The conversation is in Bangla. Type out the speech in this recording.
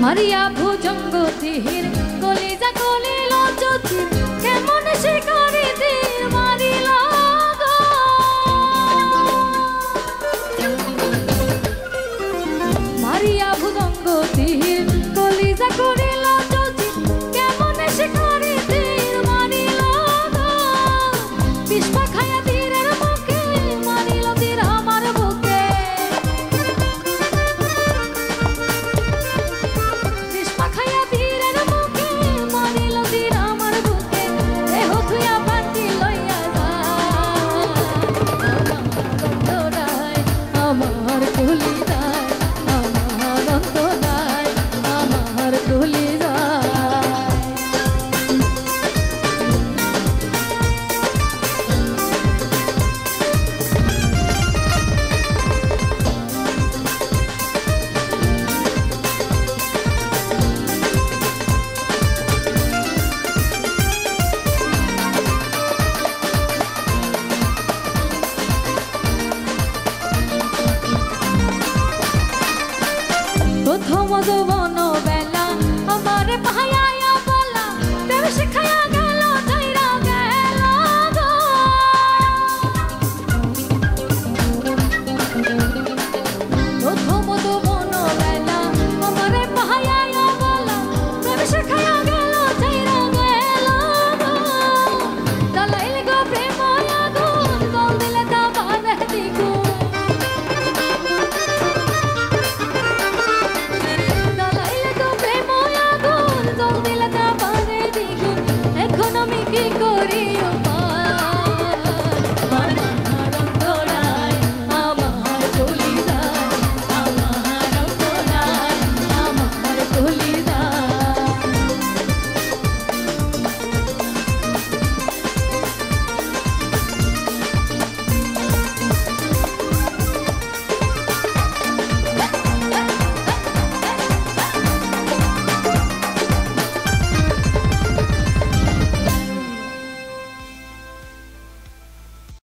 মারিয়া ভুজঙ্গ তীর কলিজা কলিল জ্যোতির কেমন শিকারি তীর মারিল গো। মারিয়া ভুজঙ্গ তীর কলিজা কলিল জ্যোতির কেমন শিকারি তীর মারিল গো। বিষ্পা খায়া তীরের মুখে মারিল তীর আমার বুকে। বিষ্পা খায়া তীরের মুখে মারিল তীর আমার বুকে। দেহ ধুইয়া পাটি লইয়া যায় আমার কুলি যায়, আমার অন্তরায় আমার কুলি যায়। প্রথম যৌবন বেলা আমার পাহায়া বলা প্রেম শিখায়া গেল যাইরা গেল গো। প্রথম যৌবন বেলা আমার পাহায়া বলা প্রেম শিখায়া গেল যাইরা গেল গো। দলাইল গো প্রেম আগুন জল দিলে তা বাঁধে দ্বিগুণ। এখন আমি কি করি